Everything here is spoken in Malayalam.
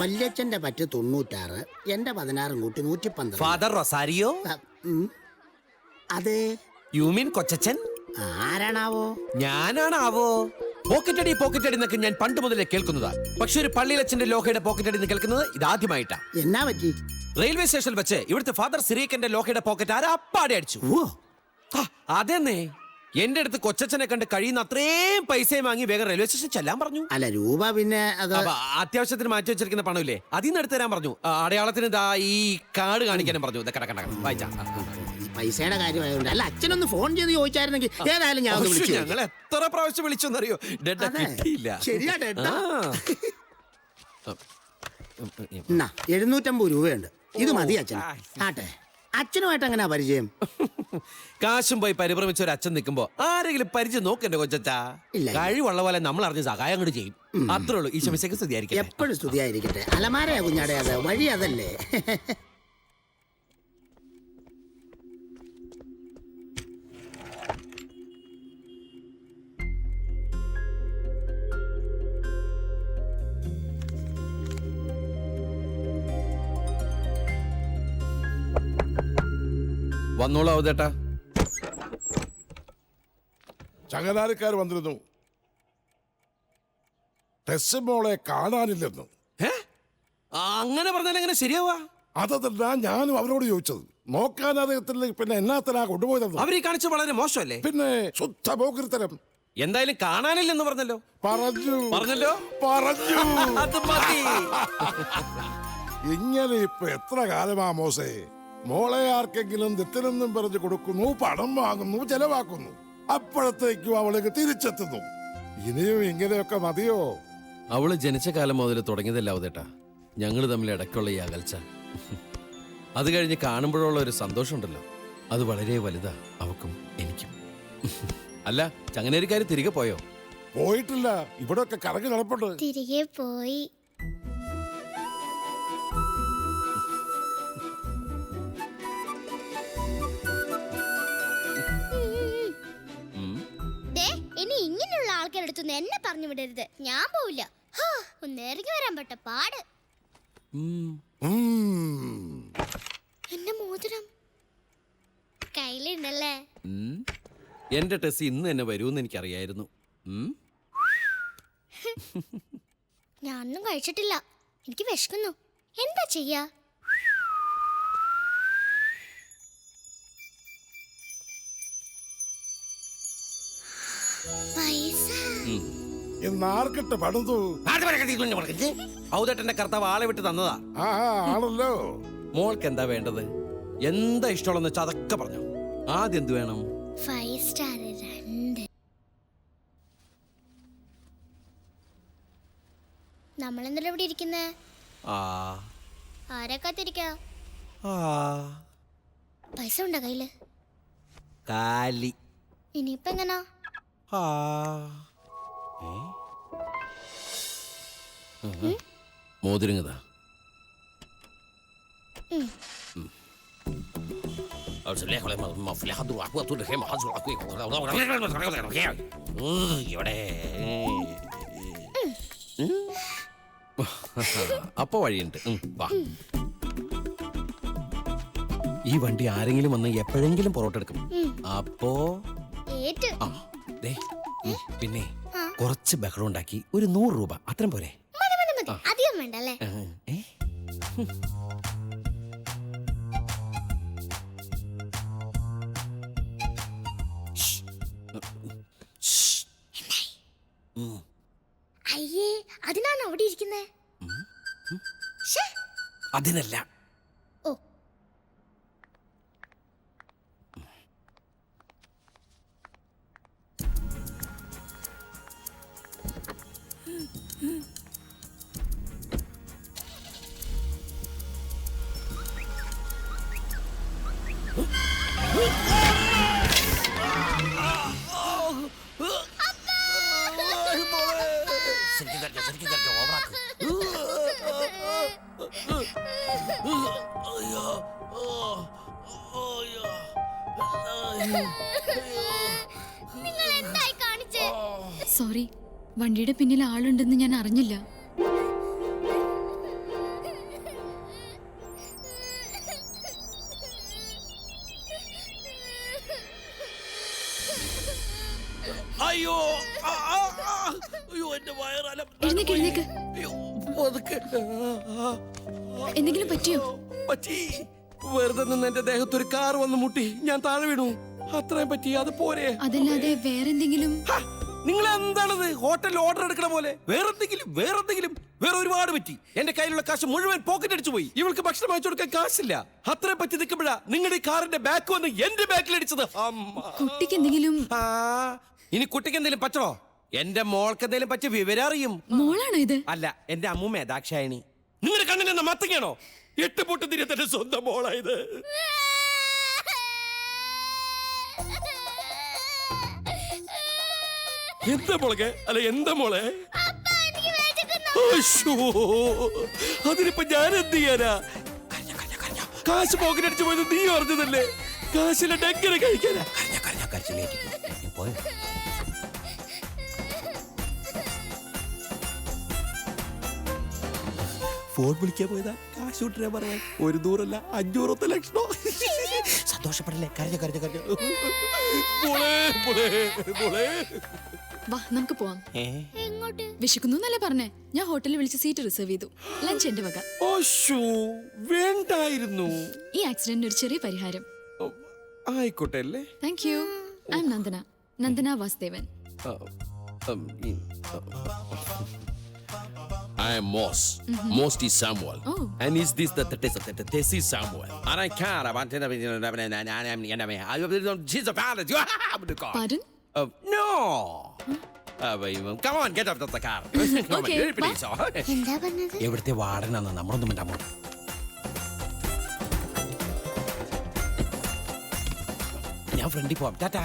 വല്യച്ഛന്റെ പറ്റ് 96, എന്റെ 16 കൂട്ടി 112. Father Rosario? അതെ. യു മീൻ കൊച്ചച്ഛൻ? ആരാണാവോ? ഞാനാണാവോ? പോക്കറ്റടി പോക്കറ്റടി എന്നൊക്കെ ഞാൻ പണ്ട് മുതലേ കേൾക്കുന്നതാ. പക്ഷെ ഒരു പള്ളിയിലച്ഛന്റെ ലോഹയുടെ പോക്കറ്റടി എന്ന് കേൾക്കുന്നത് ഇതാദ്യമായിട്ടാ. എന്നാ പറ്റി? റെയിൽവേ സ്റ്റേഷനിൽ വെച്ച് ഇവിടുത്തെ ഫാദർ സിറീഖന്റെ ലോഹയുടെ പോക്കറ്റ് ആരാ അപ്പാടെ അടിച്ചു. അതെന്നേ, എന്റെ അടുത്ത് കൊച്ചച്ഛനെ കണ്ട് കഴിയുന്ന അത്രയും പൈസയും വാങ്ങി വേഗം റെയിൽവേ സ്റ്റേഷൻ ചെല്ലാൻ പറഞ്ഞു. അല്ല രൂപ പിന്നെ അത്യാവശ്യത്തിന് മാറ്റി വെച്ചിരിക്കുന്ന പണമില്ലേ, അതിന്ന് എടുത്തു തരാൻ പറഞ്ഞു. അടയാളത്തിന് ഇതാ ഈ കാർഡ് കാണിക്കാനും പറഞ്ഞു. വായിച്ചാ പൈസയുടെ കാര്യമായതുകൊണ്ട്. അല്ല അച്ഛനൊന്ന് ഫോൺ ചെയ്ത് ചോദിച്ചായിരുന്നെങ്കിൽ ഏതായാലും ഞാൻ ഞങ്ങൾ എത്ര പ്രാവശ്യം വിളിച്ചോന്നറിയോ, കിട്ടിയില്ല. ശരിയാ. 750 രൂപയുണ്ട്. ഇത് മതി അച്ഛൻ. ആട്ടെ, അച്ഛനുമായിട്ട് എങ്ങനെയാ പരിചയം? കാശും പോയി പരിഭ്രമിച്ച ഒരു അച്ഛൻ നിൽക്കുമ്പോ ആരെങ്കിലും പരിചയം നോക്കണ്ടേ കൊച്ചാ? കഴിവുള്ള പോലെ നമ്മൾ അറിഞ്ഞ് സഹായം അങ്ങോട്ട് ചെയ്യും. അത്രേ ഉള്ളൂ. ഈശോമിശിഹായ്ക്ക് സ്തുതിയായിരിക്കട്ടെ. എപ്പോഴും സ്തുതിയായിരിക്കട്ടെ. അലമാരയാ കുഞ്ഞാടെ, അത് വഴി അതല്ലേ. വന്നോളൂ അവതേട്ടാ. ചങ്ങനാരക്കാർ വന്നിരുന്നു. ടെസ് മോളെ കാണാനില്ലെന്ന്. അങ്ങനെ പറഞ്ഞാൽ എങ്ങനെ ശരിയാവാ? അതല്ല ഞാനും അവരോട് ചോദിച്ചത്. നോക്കാൻ അറിയത്തില്ല, പിന്നെ എന്നാത്തനാ കൊണ്ടുപോയതെന്ന്. അവരീ കാണിച്ച വളരെ മോശമല്ലേ? പിന്നെ ശുദ്ധ പോകൃത്തരം. എന്തായാലും കാണാനില്ലെന്ന് പറഞ്ഞല്ലോ. പറഞ്ഞല്ലോ. അത് മതി. ഇങ്ങനെ ഇപ്പൊ എത്ര കാലമാ മോശേ? മോളെ ആർക്കെങ്കിലും തെറ്റിനെന്നും പറഞ്ഞു കൊടുക്കുന്നു, പണം വാങ്ങുന്നു, ചെലവാക്കുന്നു. അപ്പോഴത്തേക്കും അവൾക്ക് തിരിച്ചെത്തുന്നു. ഇനിയും ഇങ്ങനെയൊക്കെ മതിയോ? അവള് ജനിച്ച കാലം മുതൽ തുടങ്ങിയതല്ല അവതേട്ടാ ഞങ്ങൾ തമ്മിൽ ഇടയ്ക്കുള്ള ഈ അകൽച്ച. അത് കഴിഞ്ഞ് കാണുമ്പോഴുള്ള ഒരു സന്തോഷമുണ്ടല്ലോ, അത് വളരെ വലുതാ അവക്കും എനിക്കും. അല്ല, ചങ്ങനേരിക്കാര് തിരികെ പോയോ? പോയിട്ടില്ല, ഇവിടെ ഒക്കെ കറങ്ങി നടപ്പുണ്ട്. തിരികെ പോയി. ഇനി ഇങ്ങനെയുള്ള ആൾക്കാരെടുത്തൊന്ന് എന്നെ പറഞ്ഞു വിടരുത്. ഞാൻ പോവില്ല. ഒന്ന് ഇറങ്ങി വരാൻ പറ്റ പാട്. എന്റെ മോതിരം കയ്യിലുണ്ടല്ലേ? എന്റെ ടെസ് ഇന്ന് തന്നെ വരുമെന്ന് എനിക്കറിയായിരുന്നു. ഞാനൊന്നും കഴിച്ചിട്ടില്ല, എനിക്ക് വിശക്കുന്നു. എന്താ ചെയ്യാ? ആർക്കിട്ട് പണിതു? ഔതേട്ടന്റെ കർത്താവ് ആളെ വിട്ട് തന്നതാ. ആണല്ലോ. മോൾക്ക് എന്താ വേണ്ടത്? എന്താ ഇഷ്ടമുള്ളെന്ന് വെച്ചാൽ അതൊക്കെ പറഞ്ഞു. ആദ്യം എന്ത് വേണം? 5 സ്റ്റാർ 2. നമ്മളെന്താ ഇവിടെ ഇരിക്കുന്നേ? ആരെ കാത്തിരിക്കാ? പൈസ ഉണ്ടോ കയ്യില്? കാലി. ഇനിയിപ്പോ എങ്ങനാ? മോതിരങ്ങതാ. അപ്പൊ വഴിയുണ്ട്. വാ. ഈ വണ്ടി ആരെങ്കിലും വന്ന് എപ്പോഴെങ്കിലും പൊറോട്ട എടുക്കും. അപ്പോ പിന്നെ കുറച്ച് ബഹളം ഉണ്ടാക്കി ഒരു 100 രൂപ അത്രയും പോരെ? അധികം വേണ്ടല്ലേ? അയ്യേ, അതിനാണ് അവിടെ ഇരിക്കുന്നേ? അതിനല്ല. ഓ, സോറി, വണ്ടിയുടെ പിന്നിൽ ആളുണ്ടെന്ന് ഞാൻ അറിഞ്ഞില്ല. അയ്യോ ആ, ആ, ആ. അയ്യോ എന്റെ വയറാലം എഴുന്നേക്ക് എഴുന്നേക്ക്. അയ്യോ, പതുക്കെ. എന്തെങ്കിലും പറ്റിയോ? പറ്റി. വെറുതെ നിന്ന് എന്റെ ദേഹത്തൊരു കാർ വന്ന് മുട്ടി ഞാൻ താഴെ വീണു. അത്രയും പറ്റി. അത് പോരെ? അതല്ലാതെ വേറെന്തെങ്കിലും? നിങ്ങൾ എന്താണത് ഹോട്ടലിൽ ഓർഡർ എടുക്കണ പോലെ? വേറെന്തെങ്കിലും വേറെ ഒരുപാട് പറ്റി. എന്റെ കയ്യിലുള്ള കാശ് മുഴുവൻ പോക്കറ്റ് അടിച്ചു പോയി. ഇവൾക്ക് ഭക്ഷണം വാങ്ങിച്ചു കൊടുക്കാൻ കാശില്ല. അത്രയും പറ്റി നിൽക്കുമ്പോഴാ നിങ്ങളുടെ ഈ കാറിന്റെ ബാക്ക് വന്ന് എന്റെ ബാക്കിൽ അടിച്ചത്. കുട്ടിക്ക് എന്തെങ്കിലും? ഇനി കുട്ടിക്ക് എന്തെങ്കിലും പറ്റണോ? എന്റെ മോൾക്ക് എന്തെങ്കിലും പറ്റിയ വിവരം അറിയും. മോളാണോ ഇത്? അല്ല, എന്റെ അമ്മൂമ്മ ദാക്ഷായണി. നിങ്ങളുടെ കണ്ണിൽ എന്ന മത്തങ്ങയാണോ? 8 പൊട്ട് തിരിയത്തെ സ്വന്തം മോളായത്. എന്താ മോളെ? അല്ല എന്താ മോളെ? അതിനിപ്പോ ഞാൻ എന്ത് ചെയ്യാനാ? കാശ് പോക്കറ്റ് അടിച്ചു പോയത് നീ പറഞ്ഞതല്ലേ? കാശിലിട്ട് എങ്ങനെ കഴിക്കാനാ? ഫോൺ വിളിക്കാൻ പോയതാ. കാശ് വിട്ടാ പറയാൻ 100 500 ലക്ഷമോ? സന്തോഷപ്പെടല്ലേ? കരഞ്ഞ വാ നമുക്ക് പോവാം. എങ്ങോട്ട്? വിശക്കുന്നു എന്നല്ലേ പറഞ്ഞേ? ഞാൻ ഹോട്ടലിൽ വിളിച്ച് സീറ്റ് റിസർവ് ചെയ്തു. ലഞ്ച് എന്റെ വക. വേണ്ടായിരുന്നു. ഈ ആക്സിഡന്റിന് ഒരു ചെറിയ പരിഹാരം. ആയിക്കോട്ടെ അല്ലേ? Thank you. I M Nandana Vasudevan. I am Moss. Moss is Samuel. Oh. And is this the Tessie Samuel? And I can't. I want to she's a bad. Pardon? No. Come on, get out of the car. Come Okay, on, please. എന്താ പറഞ്ഞത്? എവിടുത്തെ വാർഡനാണ് നമ്മളൊന്നും മിണ്ടാമോ? ഞാൻ ഫ്രണ്ടിൽ പോവാം. ടാറ്റാ.